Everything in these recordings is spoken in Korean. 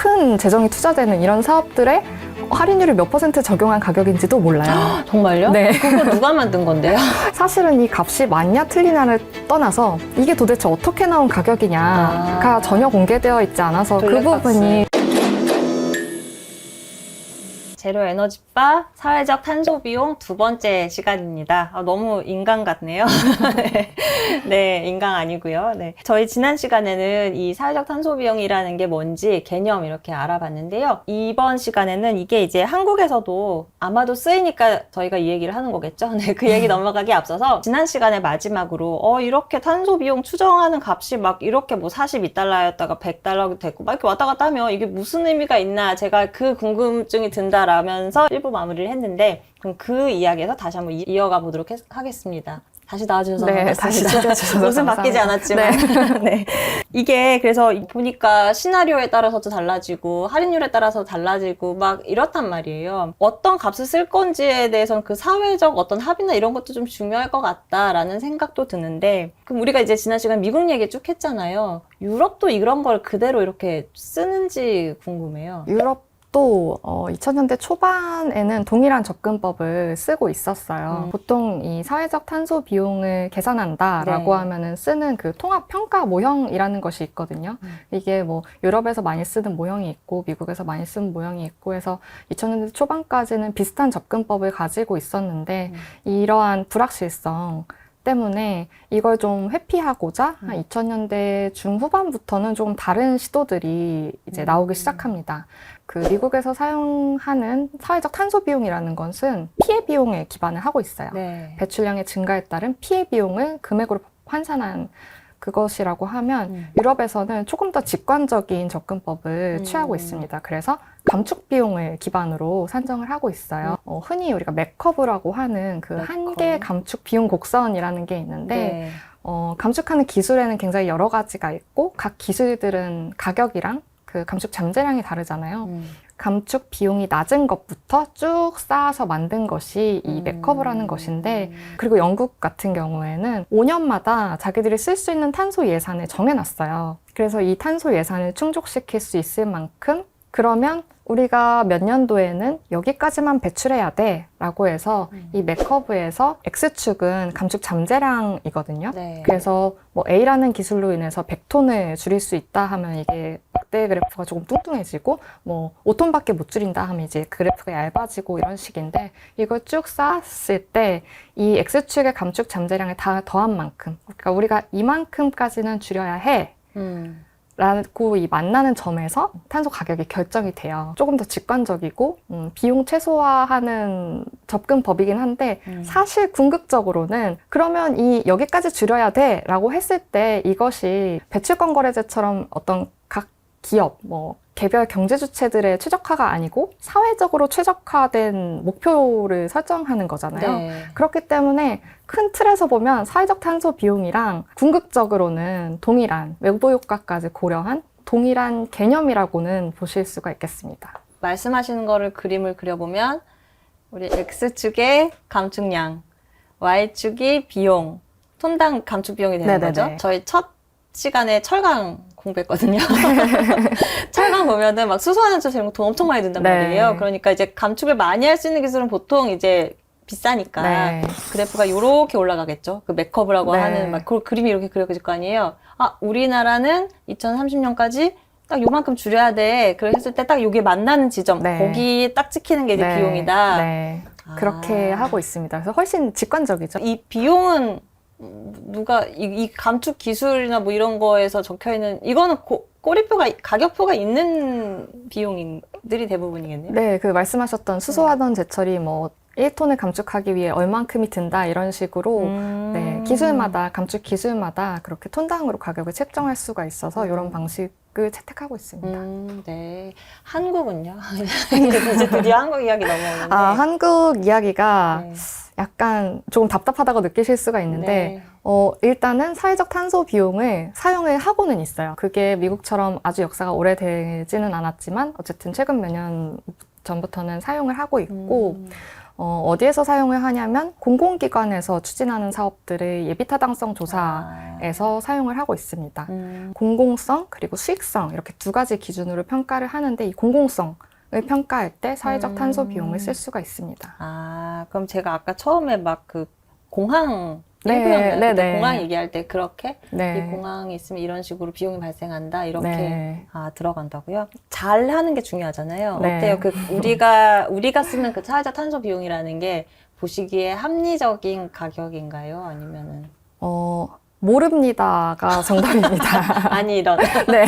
큰 재정이 투자되는 이런 사업들에 할인율을 몇 % 적용한 가격인지도 몰라요. 정말요? 네. 그거 누가 만든 건데요? 사실은 이 값이 맞냐 틀리냐를 떠나서 이게 도대체 어떻게 나온 가격이냐가 전혀 공개되어 있지 않아서 그 블랙박스. 부분이 제로 에너지바 사회적 탄소 비용 두 번째 시간입니다. 너무 인간 같네요. 네, 인간 아니고요. 네. 저희 지난 시간에는 이 사회적 탄소 비용이라는 게 뭔지 개념 이렇게 알아봤는데요. 이번 시간에는 이게 이제 한국에서도 아마도 쓰이니까 저희가 이 얘기를 하는 거겠죠. 네, 그 얘기 넘어가기 앞서서 지난 시간에 마지막으로 이렇게 탄소 비용 추정하는 값이 막 이렇게 뭐 42달러였다가 100달러 됐고 막 이렇게 왔다 갔다 하면 이게 무슨 의미가 있나 제가 그 궁금증이 든다라 면서 1부 마무리를 했는데 그럼 그 이야기에서 다시 한번 이어가 보도록 하겠습니다. 다시 나와주셔서 네, 반갑습니다. 다시 옷은 바뀌지 않았지만 네. 이게 그래서 보니까 시나리오에 따라서도 달라지고 할인율에 따라서 달라지고 막 이렇단 말이에요. 어떤 값을 쓸 건지에 대해서는 그 사회적 어떤 합의나 이런 것도 좀 중요할 것 같다라는 생각도 드는데 그럼 우리가 이제 지난 시간 미국 얘기 쭉 했잖아요. 유럽도 이런 걸 그대로 이렇게 쓰는지 궁금해요. 유럽 또 2000년대 초반에는 동일한 접근법을 쓰고 있었어요. 보통 이 사회적 탄소 비용을 계산한다라고 네. 하면은 쓰는 그 통합 평가 모형이라는 것이 있거든요. 이게 뭐 유럽에서 많이 쓰는 모형이 있고 미국에서 많이 쓰는 모형이 있고 해서 2000년대 초반까지는 비슷한 접근법을 가지고 있었는데 이러한 불확실성 때문에 이걸 좀 회피하고자 한 2000년대 중후반부터는 조금 다른 시도들이 이제 나오기 시작합니다. 그 미국에서 사용하는 사회적 탄소 비용이라는 것은 피해 비용에 기반을 하고 있어요. 네. 배출량의 증가에 따른 피해 비용을 금액으로 환산한 그것이라고 하면 유럽에서는 조금 더 직관적인 접근법을 취하고 있습니다. 그래서 감축 비용을 기반으로 산정을 하고 있어요. 흔히 우리가 맥커브라고 하는 그 한계 감축 비용 곡선이라는 게 있는데 네. 감축하는 기술에는 굉장히 여러 가지가 있고 각 기술들은 가격이랑 그 감축 잠재량이 다르잖아요. 감축 비용이 낮은 것부터 쭉 쌓아서 만든 것이 이 맥커브라는 것인데 그리고 영국 같은 경우에는 5년마다 자기들이 쓸 수 있는 탄소 예산을 정해놨어요. 그래서 이 탄소 예산을 충족시킬 수 있을 만큼 그러면 우리가 몇 년도에는 여기까지만 배출해야 돼 라고 해서 이 맥커브에서 X축은 감축 잠재량이거든요. 네. 그래서 뭐 A라는 기술로 인해서 100톤을 줄일 수 있다 하면 이게 막대 그래프가 조금 뚱뚱해지고 뭐 5톤밖에 못 줄인다 하면 이제 그래프가 얇아지고 이런 식인데 이걸 쭉 쌓았을 때 이 X축의 감축 잠재량을 다 더한 만큼 그러니까 우리가 이만큼까지는 줄여야 해 라고 이 만나는 점에서 탄소 가격이 결정이 돼요. 조금 더 직관적이고 비용 최소화하는 접근법이긴 한데 사실 궁극적으로는 그러면 이 여기까지 줄여야 돼 라고 했을 때 이것이 배출권 거래제처럼 어떤 각 기업, 뭐 개별 경제 주체들의 최적화가 아니고 사회적으로 최적화된 목표를 설정하는 거잖아요. 네. 그렇기 때문에 큰 틀에서 보면 사회적 탄소 비용이랑 궁극적으로는 동일한 외부 효과까지 고려한 동일한 개념이라고는 보실 수가 있겠습니다. 말씀하시는 거를 그림을 그려보면 우리 X축의 감축량, Y축이 비용, 톤당 감축 비용이 되는 네네네. 거죠. 저희 첫 시간에 철강 공부했거든요. 철강 보면은 막 수소하는 차 이런 거 돈 엄청 많이 든단 네. 말이에요. 그러니까 이제 감축을 많이 할 수 있는 기술은 보통 이제 비싸니까 네. 그래프가 요렇게 올라가겠죠. 그 맥커브라고 네. 하는 막 그 그림이 이렇게 그려질 거 아니에요. 우리나라는 2030년까지 딱 요만큼 줄여야 돼. 그랬을 때 딱 요게 만나는 지점, 네. 거기 딱 찍히는 게 이제 네. 비용이다. 네. 그렇게 하고 있습니다. 그래서 훨씬 직관적이죠. 이 비용은 누가 이 감축 기술이나 뭐 이런 거에서 적혀 있는 이거는 꼬리표가 가격표가 있는 비용들이 대부분이겠네요. 네, 그 말씀하셨던 수소화던 제철이 뭐 1톤을 감축하기 위해 얼만큼이 든다 이런 식으로 네, 기술마다 감축 기술마다 그렇게 톤당으로 가격을 책정할 수가 있어서 이런 방식을 채택하고 있습니다. 네. 한국은요? 이제 드디어 한국 이야기 넘어오는데. 한국 이야기가 네. 약간 조금 답답하다고 느끼실 수가 있는데 네. 일단은 사회적 탄소 비용을 사용을 하고는 있어요. 그게 미국처럼 아주 역사가 오래되지는 않았지만 어쨌든 최근 몇 년 전부터는 사용을 하고 있고 어디에서 사용을 하냐면 공공기관에서 추진하는 사업들의 예비타당성 조사에서 사용을 하고 있습니다. 공공성 그리고 수익성 이렇게 두 가지 기준으로 평가를 하는데 이 공공성을 평가할 때 사회적 탄소 비용을 쓸 수가 있습니다. 아, 그럼 제가 아까 처음에 막 그 공항 네, 네, 네. 공항 얘기할 때 그렇게 네. 이 공항이 있으면 이런 식으로 비용이 발생한다 이렇게 네. 들어간다고요? 잘 하는 게 중요하잖아요. 네. 어때요? 그 우리가 쓰는 그 사회적 탄소 비용이라는 게 보시기에 합리적인 가격인가요? 아니면은 모릅니다가 정답입니다. 아니 이런 네.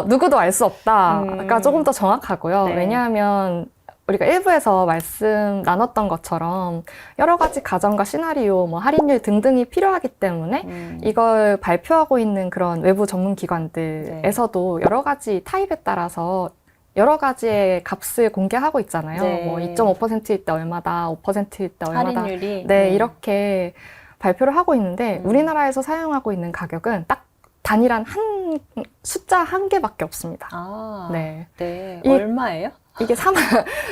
누구도 알 수 없다가 조금 더 정확하고요. 네. 왜냐하면 우리가 일부에서 말씀 나눴던 것처럼 여러 가지 가정과 시나리오, 뭐 할인율 등등이 필요하기 때문에 이걸 발표하고 있는 그런 외부 전문 기관들에서도 여러 가지 타입에 따라서 여러 가지의 값을 공개하고 있잖아요. 네. 뭐 2.5%일 때 얼마다, 5%일 때 얼마다. 할인율이 네, 이렇게 발표를 하고 있는데 우리나라에서 사용하고 있는 가격은 딱 단일한 숫자 한 개밖에 없습니다. 아, 네. 네. 이- 얼마예요? 이게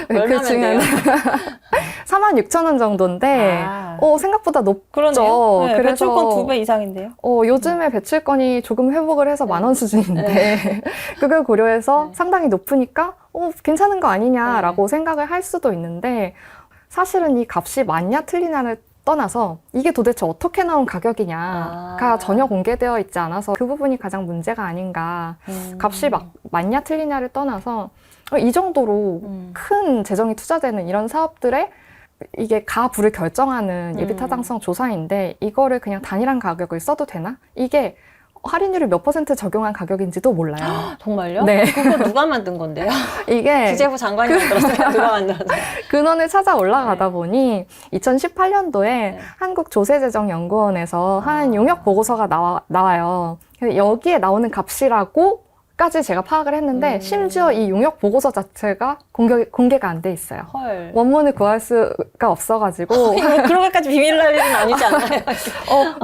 얼마면 돼요? 46,000원 정도인데, 아. 생각보다 높죠. 그러네요. 네, 그래서 배출권 2배 이상인데요. 요즘에 배출권이 조금 회복을 해서 10,000원 수준인데, 네. 그걸 고려해서 네. 상당히 높으니까, 괜찮은 거 아니냐라고 생각을 할 수도 있는데, 사실은 이 값이 맞냐 틀리냐를 떠나서 이게 도대체 어떻게 나온 가격이냐가 전혀 공개되어 있지 않아서 그 부분이 가장 문제가 아닌가. 값이 맞냐 틀리냐를 떠나서 이 정도로 큰 재정이 투자되는 이런 사업들의 이게 가부를 결정하는 예비타당성 조사인데 이거를 그냥 단일한 가격을 써도 되나? 이게 할인율을 몇 % 적용한 가격인지도 몰라요. 정말요? 네. 그거 누가 만든 건데요? 이게 기재부 장관이 만들었어요? 누가 만들었어요? 근원을 찾아 올라가다 보니 2018년도에 한국조세재정연구원에서 한 용역 보고서가 나와요. 근데 여기에 나오는 값이라고 까지 제가 파악을 했는데 심지어 이 용역 보고서 자체가 공개가 안 돼 있어요. 헐. 원문을 구할 수가 없어가지고 그렇게까지 비밀 날 일은 아니지 않나요?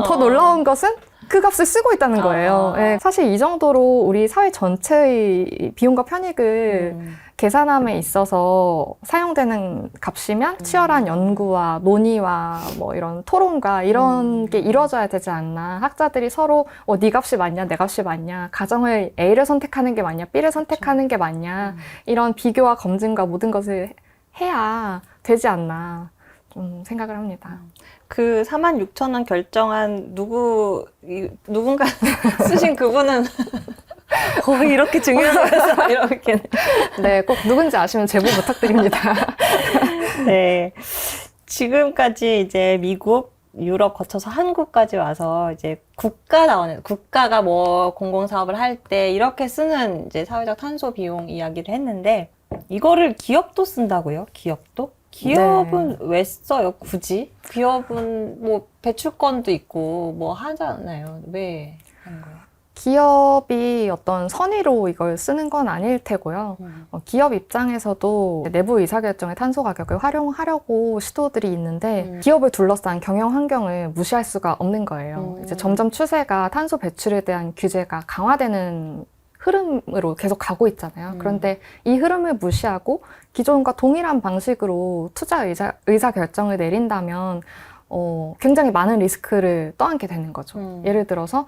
더 놀라운 것은 그 값을 쓰고 있다는 거예요. 네, 사실 이 정도로 우리 사회 전체의 비용과 편익을 계산함에 있어서 사용되는 값이면 치열한 연구와 논의와 뭐 이런 토론과 이런 게 이루어져야 되지 않나. 학자들이 서로 네 값이 맞냐, 내 값이 맞냐, 가정을 A를 선택하는 게 맞냐, B를 선택하는 게 맞냐, 이런 비교와 검증과 모든 것을 해야 되지 않나 좀 생각을 합니다. 그 46,000원 결정한 누군가 쓰신 그분은 거의 이렇게 중요한 거여서 이렇게. 네, 꼭 누군지 아시면 제보 부탁드립니다. 네. 지금까지 이제 미국, 유럽 거쳐서 한국까지 와서 이제 국가가 뭐 공공사업을 할 때 이렇게 쓰는 이제 사회적 탄소 비용 이야기를 했는데 이거를 기업도 쓴다고요? 기업도? 기업은 왜 써요, 굳이? 기업은 뭐 배출권도 있고 뭐 하잖아요. 왜 하는 거예요? 기업이 어떤 선의로 이걸 쓰는 건 아닐 테고요. 기업 입장에서도 내부 의사결정의 탄소 가격을 활용하려고 시도들이 있는데 기업을 둘러싼 경영 환경을 무시할 수가 없는 거예요. 이제 점점 추세가 탄소 배출에 대한 규제가 강화되는 흐름으로 계속 가고 있잖아요. 그런데 이 흐름을 무시하고 기존과 동일한 방식으로 투자 의사결정을 내린다면 굉장히 많은 리스크를 떠안게 되는 거죠. 예를 들어서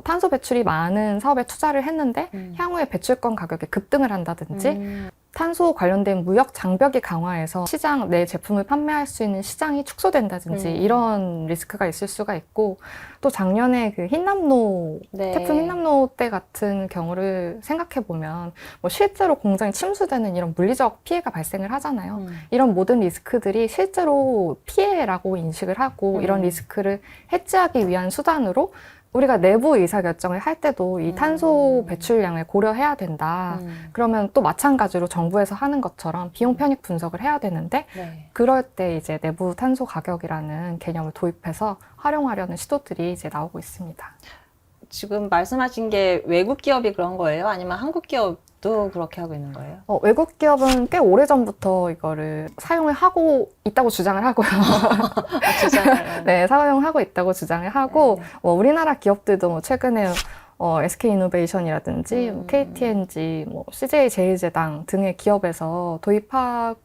탄소 배출이 많은 사업에 투자를 했는데 향후에 배출권 가격이 급등을 한다든지 탄소 관련된 무역 장벽이 강화해서 시장 내 제품을 판매할 수 있는 시장이 축소된다든지 이런 리스크가 있을 수가 있고 또 작년에 그 흰남노 태풍 흰남노 때 같은 경우를 생각해 보면 뭐 실제로 공장이 침수되는 이런 물리적 피해가 발생을 하잖아요. 이런 모든 리스크들이 실제로 피해라고 인식을 하고 이런 리스크를 해지하기 위한 수단으로 우리가 내부 의사결정을 할 때도 이 탄소 배출량을 고려해야 된다. 그러면 또 마찬가지로 정부에서 하는 것처럼 비용 편익 분석을 해야 되는데 그럴 때 이제 내부 탄소 가격이라는 개념을 도입해서 활용하려는 시도들이 이제 나오고 있습니다. 지금 말씀하신 게 외국 기업이 그런 거예요? 아니면 한국 기업도 그렇게 하고 있는 거예요? 외국 기업은 꽤 오래전부터 이거를 사용을 하고 있다고 주장을 하고요. 주장을. 네, 사용하고 있다고 주장을 하고 우리나라 기업들도 뭐 최근에 SK이노베이션이라든지 KTNG, CJ 제일제당 등의 기업에서 도입하고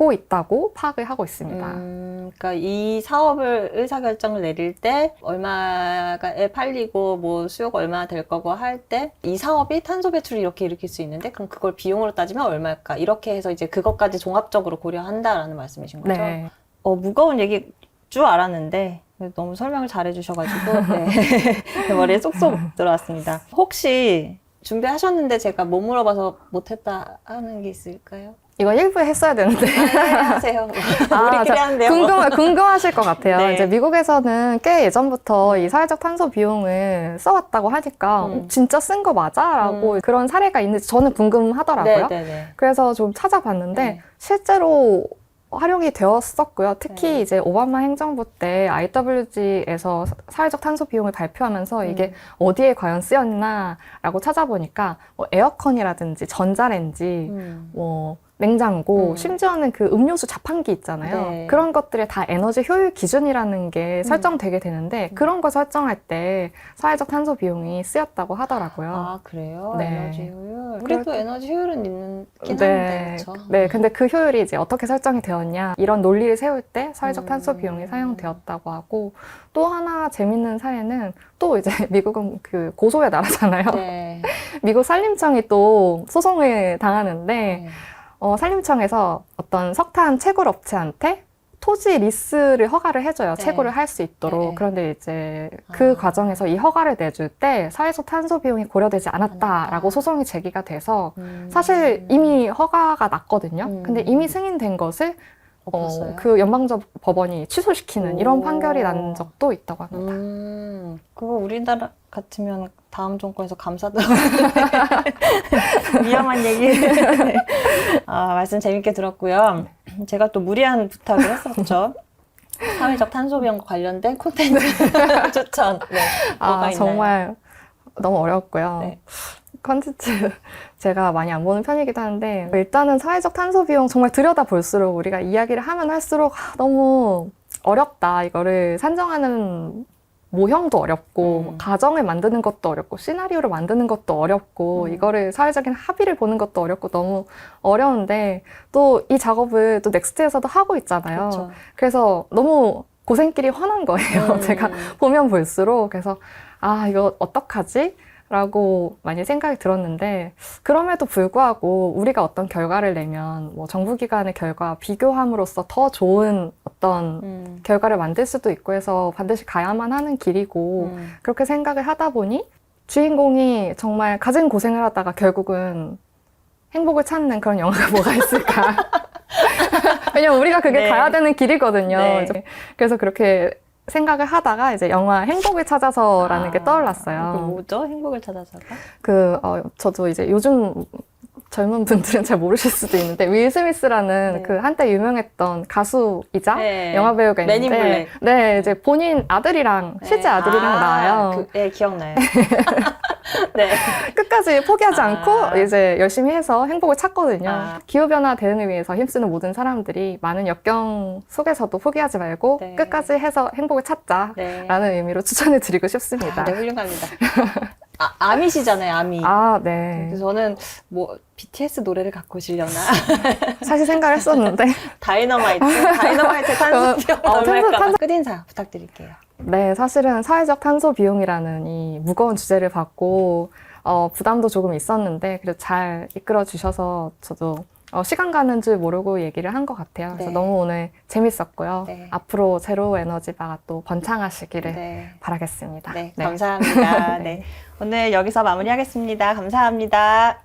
받고 있다고 파악을 하고 있습니다. 그러니까 이 사업을 의사결정을 내릴 때 얼마에 팔리고 뭐 수요가 얼마나 될 거고 할 때 이 사업이 탄소 배출을 이렇게 일으킬 수 있는데 그럼 그걸 비용으로 따지면 얼마일까? 이렇게 해서 이제 그것까지 종합적으로 고려한다라는 말씀이신 거죠? 네. 무거운 얘기 줄 알았는데 너무 설명을 잘해 주셔가지고 네. 머리에 쏙쏙 들어왔습니다. 혹시 준비하셨는데 제가 못 물어봐서 못했다 하는 게 있을까요? 이거 1부에 했어야 되는데. 하세요. 우리끼리 하는데요. 궁금하실 것 같아요. 네. 이제 미국에서는 꽤 예전부터 이 사회적 탄소 비용을 써왔다고 하니까 진짜 쓴 거 맞아? 라고 그런 사례가 있는지 저는 궁금하더라고요. 네네네. 그래서 좀 찾아봤는데 네. 실제로 활용이 되었었고요. 특히 네. 이제 오바마 행정부 때 IWG에서 사회적 탄소 비용을 발표하면서 이게 어디에 과연 쓰였나라고 찾아보니까 뭐 에어컨이라든지 전자레인지, 뭐 냉장고, 심지어는 그 음료수 자판기 있잖아요. 네. 그런 것들에 다 에너지 효율 기준이라는 게 설정되게 되는데 그런 거 설정할 때 사회적 탄소 비용이 쓰였다고 하더라고요. 아, 그래요? 네. 에너지 효율. 우리도 에너지 효율은 있긴 네, 한데, 그렇죠? 네, 근데 그 효율이 이제 어떻게 설정이 되었냐 이런 논리를 세울 때 사회적 탄소 비용이 사용되었다고 하고 또 하나 재밌는 사례는 또 이제 미국은 그 고소의 나라잖아요. 네. 미국 산림청이 또 소송을 당하는데 네. 산림청에서 어떤 석탄 채굴 업체한테 토지 리스를 허가를 해줘요. 네. 채굴을 할 수 있도록. 네. 그런데 이제 그 아. 과정에서 이 허가를 내줄 때 사회적 탄소 비용이 고려되지 않았다라고 소송이 제기가 돼서 사실 이미 허가가 났거든요. 근데 이미 승인된 것을 엎었어요? 그 연방적 법원이 취소시키는 이런 오. 판결이 난 적도 있다고 합니다. 그거 우리나라 같으면 다음 정권에서 감사들 위험한 얘기. 말씀 재밌게 들었고요. 제가 또 무리한 부탁을 했었죠. 사회적 탄소 비용 관련된 콘텐츠 추천. 네. 뭐가 있나요? 정말 너무 어려웠고요. 네. 컨텐츠 제가 많이 안 보는 편이기도 한데 일단은 사회적 탄소 비용 정말 들여다볼수록 우리가 이야기를 하면 할수록 너무 어렵다. 이거를 산정하는 모형도 어렵고 가정을 만드는 것도 어렵고 시나리오를 만드는 것도 어렵고 이거를 사회적인 합의를 보는 것도 어렵고 너무 어려운데 또 이 작업을 또 넥스트에서도 하고 있잖아요. 그쵸. 그래서 너무 고생길이 훤한 거예요. 제가 보면 볼수록. 그래서 이거 어떡하지? 라고 많이 생각이 들었는데 그럼에도 불구하고 우리가 어떤 결과를 내면 뭐 정부기관의 결과와 비교함으로써 더 좋은 어떤 결과를 만들 수도 있고 해서 반드시 가야만 하는 길이고 그렇게 생각을 하다 보니 주인공이 정말 가진 고생을 하다가 결국은 행복을 찾는 그런 영화가 뭐가 있을까. 왜냐면 우리가 그게 네. 가야 되는 길이거든요. 네. 그래서 그렇게 생각을 하다가 이제 영화 행복을 찾아서라는 게 떠올랐어요. 그 뭐죠? 행복을 찾아서가? 저도 이제 요즘 젊은 분들은 잘 모르실 수도 있는데 윌 스미스라는 네. 그 한때 유명했던 가수이자 네. 영화 배우가 맨 인 있는데 블랙. 네, 이제 본인 아들이랑 실제 아들이랑 나와요. 네, 기억나요. 네. 끝까지 포기하지 않고 이제 열심히 해서 행복을 찾거든요. 아. 기후변화 대응을 위해서 힘쓰는 모든 사람들이 많은 역경 속에서도 포기하지 말고 네. 끝까지 해서 행복을 찾자라는 네. 의미로 추천을 드리고 싶습니다. 네, 훌륭합니다. 아미시잖아요, 아미. 네. 그래서 저는 뭐 BTS 노래를 갖고 오시려나? 사실 생각을 했었는데 다이너마이트 탄소 얼마일까? 끝인사 부탁드릴게요. 네, 사실은 사회적 탄소 비용이라는 이 무거운 주제를 받고 부담도 조금 있었는데 그래도 잘 이끌어 주셔서 저도 시간 가는 줄 모르고 얘기를 한 것 같아요. 그래서 네. 너무 오늘 재밌었고요. 네. 앞으로 제로 에너지바가 또 번창하시기를 네. 바라겠습니다. 네, 감사합니다. 네. 오늘 여기서 마무리하겠습니다. 감사합니다.